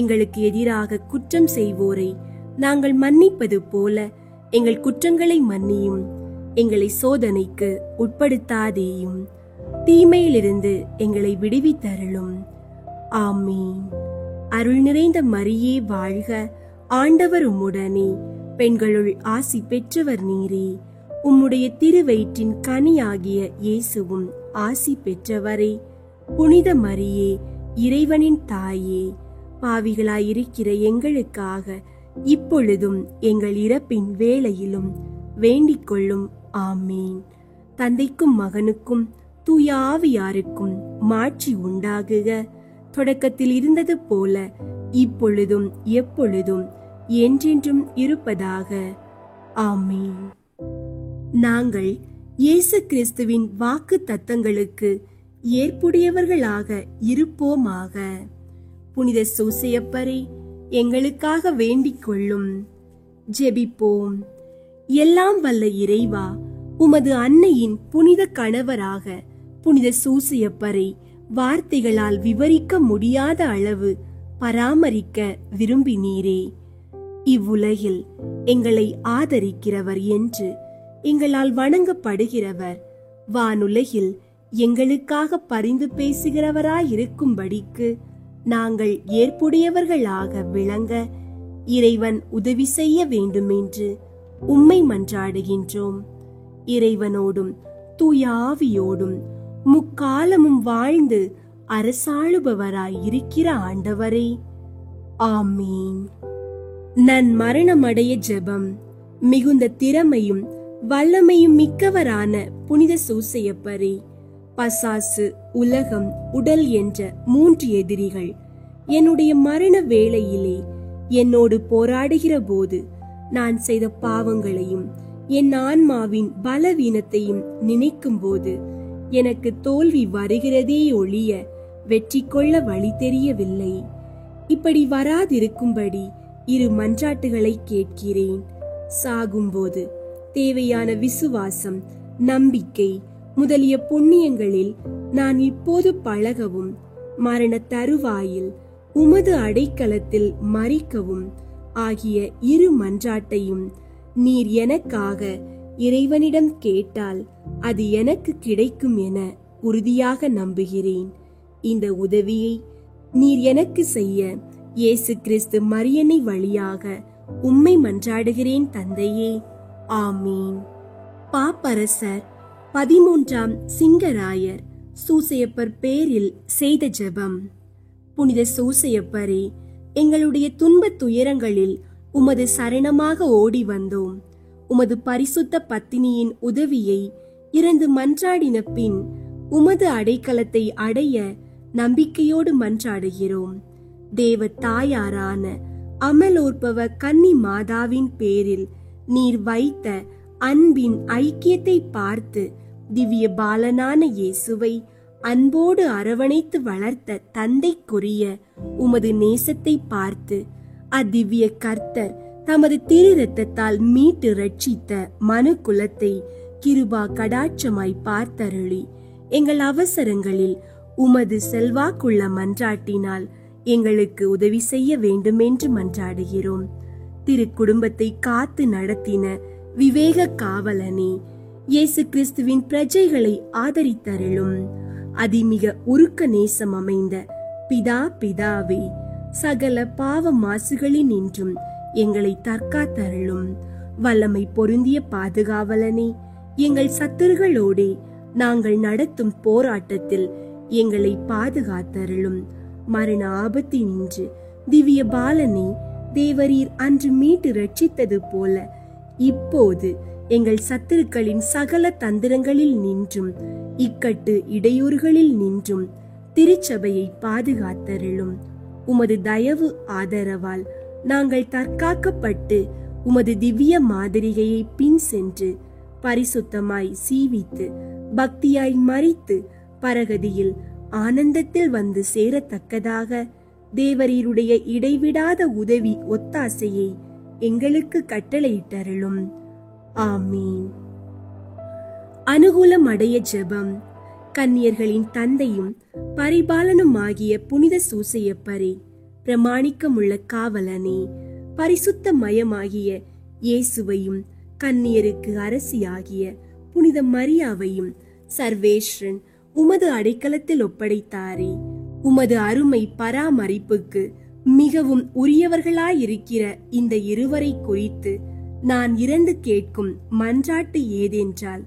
எங்களுக்கு எதிராக குற்றம் செய்வோரை நாங்கள் மன்னிப்பது போல எங்கள் குற்றங்களை மன்னியும். எங்களை சோதனைக்கு உட்படுத்தாதேயும், தீமையிலிருந்து எங்களை விடுவித்தருளும். ஆமீன். அருள் நிறைந்த மரியே வாழ்க. ஆண்டவர் உம்முடனே, பெண்களுள் ஆசி பெற்றவர் நீரே. உம்முடைய திருவயிற்றின் கனியாகிய இயேசுவும் ஆசி பெற்றவரே. புனித மரியே, இறைவனின் தாயே, பாவிகளாயிருக்கிற எங்களுக்காக இப்பொழுதும் எங்கள் இறப்பின் வேளையிலும் வேண்டிக் கொள்ளும். ஆமீன். தந்தைக்கும் மகனுக்கும் தூய ஆவியாருக்கும் மாட்சி உண்டாகுக. தொடக்கத்தில் இருந்தது போல இப்பொழுதும் எப்பொழுதும் என்றென்றும் இருப்பதாக. ஆமீன். நாங்கள் இயேசு கிறிஸ்துவின் வாக்கு தத்தங்களுக்கு ஏற்புடையவர்களாக இருப்போமாக. புனித சூசையப்பரே, எங்களுக்காக வேண்டிக் கொள்ளும். ஜெபிப்போம். எல்லாம் வல்ல இறைவா, உமது அன்னையின் புனித கணவராக புனித சூசையப்பரை வார்த்தைகளால் விவரிக்க முடியாத அளவு பராமரிக்க விரும்பினீரே. இவ்வுலகில் எங்களை ஆதரிக்கிறவர் என்று எங்களால் வணங்கப்படுகிறவர் வானுலகில் எங்களுக்காக பரிந்து பேசுகிறவராயிருக்கும்படிக்கு நாங்கள் ஏற்புடையவர்களாக விளங்க இறைவன் உதவி செய்ய வேண்டுமென்று உம்மை மன்றாடுகின்றோம். இறைவனோடும் தூய ஆவியோடும் முக்காலமும் வாழ்ந்து அரசாளுபவராய் இருக்கிற ஆண்டவரே, ஆமீன். நன் மரணமடைய ஜெபம். மிகுந்த திறமையும் வல்லமையும் மிக்கவரான புனித சூசையப்பரே, பசாசு, உலகம், உடல் என்ற 3 எதிரிகள் என்னுடைய மரண வேளையிலே என்னோடு போராடுகிற போது நான் செய்த பாவங்களையும் என் ஆன்மாவின் பலவீனத்தையும் நினைக்கும் போது எனக்கு தோல்வி வருகிறதே ஒழிய வெற்றி கொள்ள வழி தெரியவில்லை. இப்படி வராதிருக்கும்படி இரு மன்றாட்டுகளை கேட்கிறேன். சாகும்போது தேவையான விசுவாசம், நம்பிக்கை முதலிய புண்ணியங்களில் நான் இப்போது பழகவும், மரண தருவாயில் உமது அடைக்கலத்தில் மரிக்கவும் ஆகிய இரு மன்றாட்டையும் நீர் எனக்காக இறைவனிடம் கேட்டால் அது எனக்கு கிடைக்கும் என உறுதியாக நம்புகிறேன். இந்த உதவியை நீர் எனக்கு செய்ய இயேசு கிறிஸ்து மரியன்னை வழியாக உம்மை மன்றாடுகிறேன் தந்தையே. ஆமீன். பாப்பரசர் 13ஆம் சிங்கராயர் சூசையப்பர் பேரில் செய்த ஜெபம். புனித சூசையப்பரே, எங்களுடைய துன்பத் துயரங்களில் உமது சரணமாக ஓடி வந்தோம். உமது பரிசுத்த பத்தினியின் உதவியை இறந்து மன்றாடின பின் உமது அடைக்கலத்தை அடைய நம்பிக்கையோடு மன்றாடுகிறோம். தேவ தாயாரான அமலோற்பவ கன்னி மாதாவின் பேரில் நீர் வைத்த அன்பின் ஐக்கியத்தை பார்த்து திவ்ய பாலனான இயேசுவை அன்போடு அரவணைத்து வளர்த்த தந்தைக்குரிய உமது நேசத்தை பார்த்து அத்திவ்ய கர்த்தர் தமது திரு இரத்தத்தால் மீட்டு ரட்சித்த மனு குலத்தை கிருபா கடாட்சமாய் பார்த்தருளி எங்கள் அவசரங்களில் உமது செல்வாக்குள்ள மன்றாட்டினால் எங்களுக்கு உதவி செய்ய வேண்டுமென்று மன்றாடுகிறோம். திரு குடும்பத்தை காத்து நடத்தின விவேக காவலனே, இயேசு கிறிஸ்துவின் பிரஜைகளை ஆதரித்தருளும். அதிமிக உருக்க நேசம் அமைந்த பிதாவே, சகல பாவ மாசுகளில் நின்றும் எங்களை தற்காத்தருளும். வல்லமை பொருந்திய பாதுகாவலனே, எங்கள் சத்துருகளோடே நாங்கள் நடத்தும் போராட்டத்தில் எங்களை பாதுகாத்தருளும். மரண ஆபத்தினின்று திவ்ய பாலனை தேவரீர் அன்று மீட்டு ரட்சித்தது போல இப்போது எங்கள் சத்துருக்களின் சகல தந்திரங்களில் நின்றும் இக்கட்டு இடையூறுகளில் நின்றும் திருச்சபையை பாதுகாத்தருளும். உமது தயவு ஆதரவால் நாங்கள் தற்காக்கப்பட்டு உமது திவ்ய மாதிரிகையை பின் சென்று பரிசுத்தமாய் சீவித்து பக்தியாய் மரித்து பரகதியில் ஆனந்தத்தில் வந்து சேரத்தக்கதாக தேவரீருடைய இடைவிடாத உதவி ஒத்தாசையை எங்களுக்கு கட்டளையிட்டருளும். ஆமீன். அனுகூலம் அடைய ஜெபம். கன்னியர்களின் தந்தையும் பரிபாலனுமாகிய புனித சூசையப்பரே, பிரமாணிக்கமுள்ள காவலனே, பரிசுத்த மயமாகிய இயேசுவையும் கன்னியருக்கு அரசியாகிய புனித மரியாவையும் சர்வேஸ்வரன் உமது அடைக்கலத்தில் ஒப்படைத்தாரே. உமது அருமை பராமரிப்புக்கு மிகவும் உரியவர்களாயிருக்கிற இந்த இருவரை குறித்து நான் இறந்து கேட்கும் மன்றாட்டு ஏதென்றால்,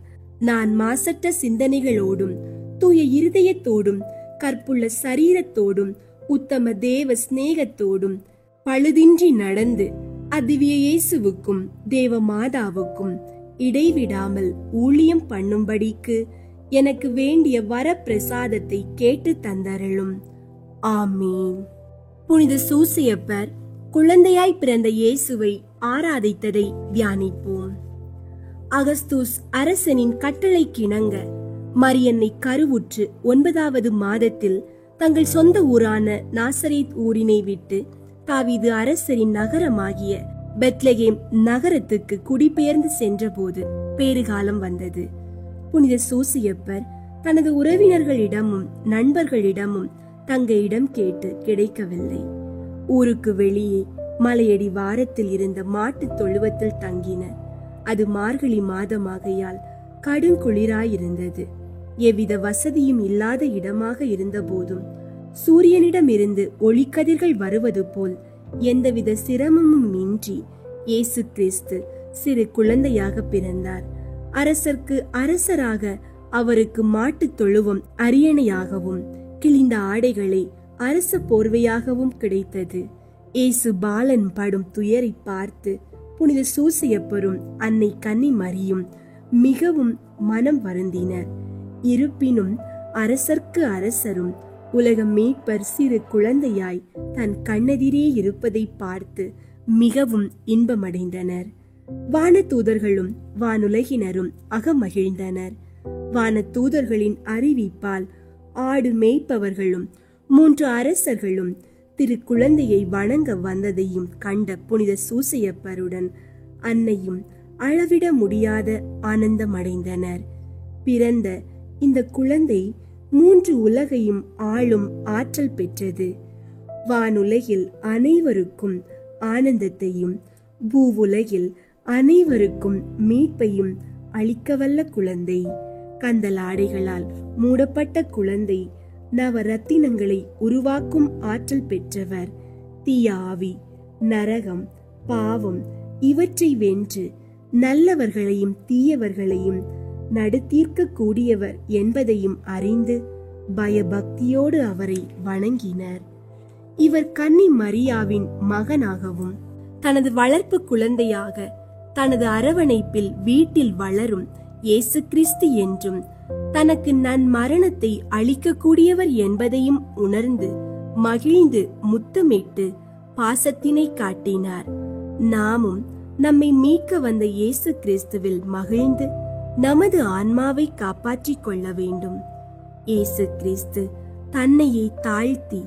நான் மாசற்ற சிந்தனைகளோடும் தூய இருதயத்தோடும் கற்புள்ள சரீரத்தோடும் உத்தம தேவ சிநேகத்தோடும் பழுதின்றி நடந்து அதிவிய இயேசுவுக்கும் தேவ மாதாவுக்கும் இடைவிடாமல் ஊழியம் பண்ணும்படிக்கு எனக்கு வேண்டிய வரப்பிரசாதத்தை கேட்டு தந்தருளும். ஆமீன். புனித சூசையப்பர் குழந்தையாய் பிறந்த இயேசுவை ஆராதித்ததை தியானிப்போம். அகஸ்தூஸ் அரசனின் கட்டளைக்கிணங்க மரியன்னை கருவுற்று 9வது மாதத்தில் தங்கள் சொந்த ஊரான நாசரேத் ஊரினை விட்டு தாவீது அரசரின் நகரமாகிய பெத்லகேம் நகரத்துக்கு குடிபெயர்ந்து சென்றபோது பேறுகாலம் வந்தது. புனித சூசையப்பர் தனது உறவினர்களிடமும் நண்பர்களிடமும் தங்க இடம் கேட்டு கிடைக்கவில்லை. ஊருக்கு வெளியே மலையடி வாரத்தில் இருந்த மாட்டு தொழுவத்தில் தங்கினர். அது மார்கழி மாதமாகையால் கடுங்குளிராயிருந்தது. எவ்வித வசதியும் இல்லாத இடமாக இருந்த போதும் சூரியனிடமிருந்து ஒளிக்கதிர்கள் வருவது போல் எந்தவித சிரமமும் இன்றி இயேசு கிறிஸ்து சிறு குழந்தையாக பிறந்தார். அரசர்க்கு அரசராக அவருக்கு மாட்டு தொழுவம் அரியணையாகவும் கிழிந்த ஆடைகளை அரச போர்வையாகவும் கிடைத்தது. இயேசு பாலன் படும் துயரை பார்த்து புனித சூசையப்பரும் அன்னை கன்னி மரியும் மிகவும் மனம் வருந்தினர். இருப்பினும் அரசர்க்கு அரசரும் உலக மீட்பர் சிறு குழந்தையாய் தன் கண்ணெதிரே இருப்பதை பார்த்து மிகவும் இன்பமடைந்தனர். வானதூதர்களும் வானுலகினரும் அகமகிழ்ந்தனர். வானதூதர்களின் அறிவிப்பால் ஆடு மேய்ப்பவர்களும் 3 அரசர்களும் திருக்குழந்தையை வணங்க வந்ததையும் கண்ட புனித சூசையப்பருடன் அன்னையும் அளவிட முடியாத ஆனந்தமடைந்தனர். பிறந்த இந்த குழந்தை 3 உலகையும் ஆளும் ஆற்றல் பெற்றது. வானுலகில் அனைவருக்கும் ஆனந்தத்தையும் பூவுலகில் அனைவருக்கும் மீட்பையும் அளிக்கவல்ல குழந்தை. கந்தலாடைகளால் மூடப்பட்ட குழந்தை நவரத்தினங்களை உருவாக்கும் ஆற்றல் பெற்றவர். தீய ஆவி, நரகம், பாவம் இவற்றை வென்று நல்லவர்களையும் தீயவர்களையும் நடுத்தீர்க்க கூடியவர் என்பதையும் அறிந்து பயபக்தியோடு அவரை வணங்கினர். இவர் கன்னி மரியாவின் மகனாகவும் தனது வளர்ப்பு குழந்தையாக தனது அரவணைப்பில் வீட்டில் வளரும் இயேசு கிறிஸ்து என்றும் தனக்கு நன்மரணத்தை அளிக்கக்கூடியவர் என்பதையும் உணர்ந்து மகிழ்ந்து முத்தமிட்டு பாசத்தினை காட்டினார். நாமும் நம்மை மீட்க வந்த இயேசு கிறிஸ்துவில் மகிழ்ந்து நமது ஆன்மாவை காப்பாற்றிக் கொள்ள வேண்டும். இயேசு கிறிஸ்து தன்னையே தாழ்த்தி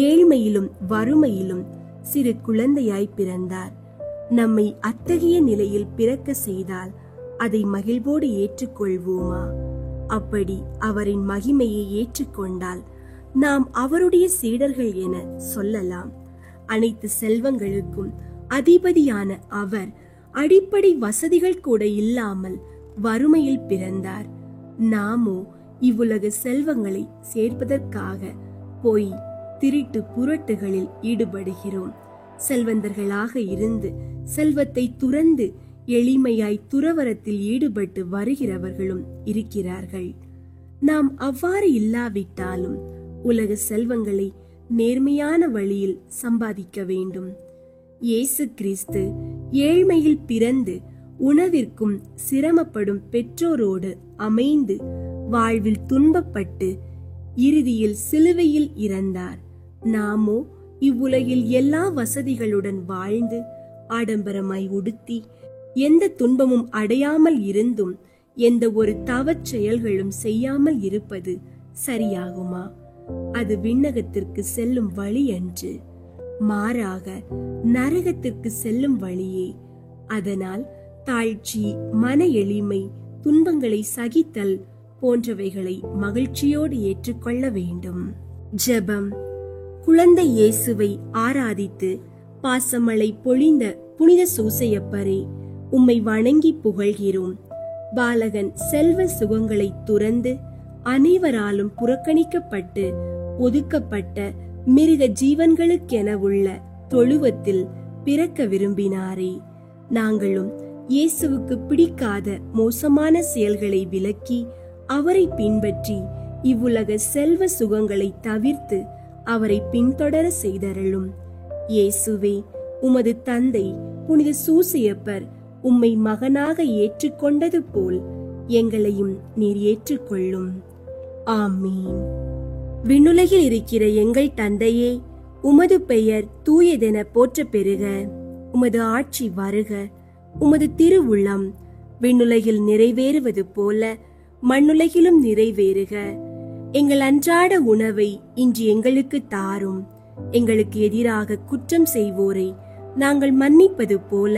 ஏழ்மையிலும் வறுமையிலும் சிறு குழந்தையாய் பிறந்தார். நம்மை அத்தகைய நிலையில் பிறக்க செய்தால் அதை மகிழ்வோடு ஏற்றுக்கொள்வோமா? அப்படி அவரின் மகிமையை ஏற்றுக்கொண்டால் நாம் அவருடைய சீடர்கள் என சொல்லலாம். அனைத்து செல்வங்களுக்கும் அதிபதியான அவர் அடிப்படை வசதிகள் கூட இல்லாமல் வறுமையில் பிறந்தார். நாமோ இவ்வுலக செல்வங்களை சேர்ப்பதற்காக பொய், திருட்டு, புரட்டுகளில் ஈடுபடுகிறோம். செல்வந்தர்களாக இருந்து செல்வத்தை துறந்து எளிமையாய் துறவரத்தில் ஈடுபட்டு வருகிறவர்களும் இருக்கிறார்கள். நாம் அவ்வாறு இல்லாவிட்டாலும் உலக செல்வங்களை நேர்மையான வழியில் சம்பாதிக்க வேண்டும். இயேசு கிறிஸ்து ஏழ்மையில் பிறந்து உணவிற்கும் சிரமப்படும் பெற்றோரோடு அமைந்து வாழ்வில் துன்பப்பட்டு இறுதியில் சிலுவையில் இறந்தார். நாமோ இவ்வுலகில் எல்லா வசதிகளுடன் வாழ்ந்து ஆடம்பரமாய் உடுத்தி எந்த துன்பமும் அடையாமல் இருந்தும் எந்த ஒரு தவச் செயல்களும் செய்யாமல் இருப்பது சரியாகுமா? அது விண்ணகத்திற்கு செல்லும் வழி அன்று, மாறாக நரகத்திற்கு செல்லும் வழியே. அதனால் தாழ்ச்சி, மன எளிமை, துன்பங்களை சகித்தல் போன்றவைகளை மகிழ்ச்சியோடு ஏற்றுக்கொள்ள வேண்டும். ஜெபம். குழந்தை இயேசுவை ஆராதித்து பாசமழை பொழிந்த புனித சூசையப்பரே, உம்மை வணங்கி புகழ்கிறோம். பாலகன் செல்வ சுகங்களை துறந்து அனைவராலும் புறக்கணிக்கப்பட்டு ஒதுக்கப்பட்ட மிருக ஜீவன்களுக்கென உள்ள தொழுவத்தில் பிறக்க விரும்பினாரே, நாங்களும் இயேசுவுக்கு பிடிக்காத மோசமான செயல்களை விலக்கி அவரை பின்பற்றி இவ்வுலக செல்வ சுகங்களை தவிர்த்து அவரை பின்தொடர செய்தருளும். இயேசுவே, உமது தந்தை புனித சூசையப்பர் உம்மை மகனாக ஏற்றுக்கொண்டது போல் எங்களையும் நீர் ஏற்றுக்கொள்ளும். ஆமீன். விண்ணுலகில் இருக்கிற எங்கள் தந்தையே, உமது பெயர் தூயதென போற்ற பெறுக. உமது ஆட்சி வருக. உமது திருவுள்ளம் விண்ணுலகில் நிறைவேறுவது போல மண்ணுலகிலும் நிறைவேறுக. எங்கள் அன்றாட உணவை இன்று எங்களுக்கு தாரும். எங்களுக்கு எதிராக குற்றம் செய்வோரை நாங்கள் மன்னிப்பது போல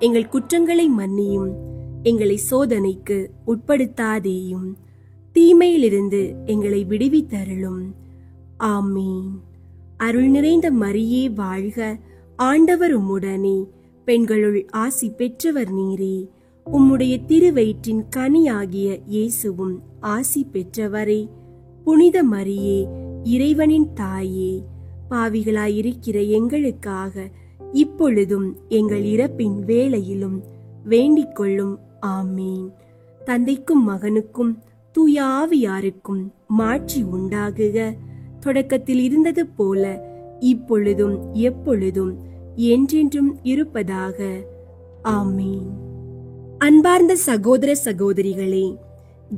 எங்கள் குற்றங்களை மன்னியும். எங்களை சோதனைக்கு உட்படுத்தாதேயும், தீமையிலிருந்து எங்களை விடுவித்தருளும். ஆமீன். அருள் நிறைந்த மரியே வாழ்க. ஆண்டவர் உம்முடனே, பெண்களுள் ஆசி பெற்றவர் நீரே. உம்முடைய திருவயிற்றின் கனியாகிய இயேசுவும் ஆசி பெற்றவரே. புனித மரியே, இறைவனின் தாயே, பாவிகளாயிருக்கிற எங்களுக்காக இப்பொழுதும் எங்கள் இறப்பின் வேளையிலும் வேண்டிக் கொள்ளும். ஆமீன். தந்தைக்கும் மகனுக்கும் தூய ஆவியாருக்கும் மாட்சி உண்டாகுக. தொடக்கத்தில் இருந்தது போல இப்பொழுதும் எப்பொழுதும் என்றென்றும் இருப்பதாக. ஆமீன். அன்பார்ந்த சகோதர சகோதரிகளே,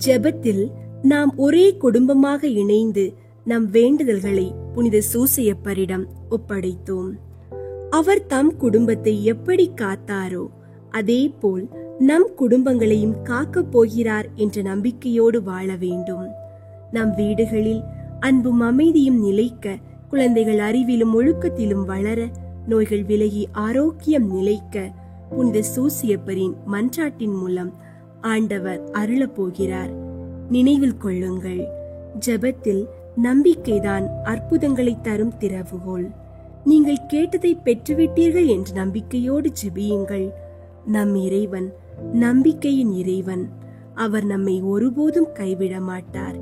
ஜெபத்தில் நாம் ஒரே குடும்பமாக இணைந்து நம் வேண்டுதல்களை புனித சூசையப்பரிடம் ஒப்படைத்தோம். அவர் தம் குடும்பத்தை எப்படி காத்தாரோ அதே போல் நம் குடும்பங்களையும் காக்கப் போகிறார் என்ற நம்பிக்கையோடு வாழ வேண்டும். நம் வீடுகளில் அன்பும் அமைதியும் நிலைக்க, குழந்தைகள் அறிவிலும் ஒழுக்கத்திலும் வளர, நோய்கள் விலகி ஆரோக்கியம் நிலைக்க புனித சூசையப்பரின் மன்றாட்டின் மூலம் ஆண்டவர் அருளப் போகிறார். நினைவில் கொள்ளுங்கள், ஜெபத்தில் நம்பிக்கைதான் அற்புதங்களை தரும் திறவுகோல். நீங்கள் கேட்டதை பெற்றுவிட்டீர்கள் என்ற நம்பிக்கையோடு ஜெபியுங்கள். நம் இறைவன் நம்பிக்கையின் இறைவன். அவர் நம்மை ஒருபோதும் கைவிட மாட்டார்.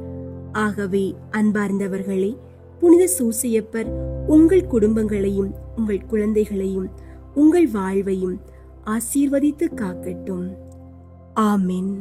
ஆகவே அன்பார்ந்தவர்களே, புனித சூசையப்பர் உங்கள் குடும்பங்களையும் உங்கள் குழந்தைகளையும் உங்கள் வாழ்வையும் ஆசீர்வதித்து காக்கட்டும். ஆமென்.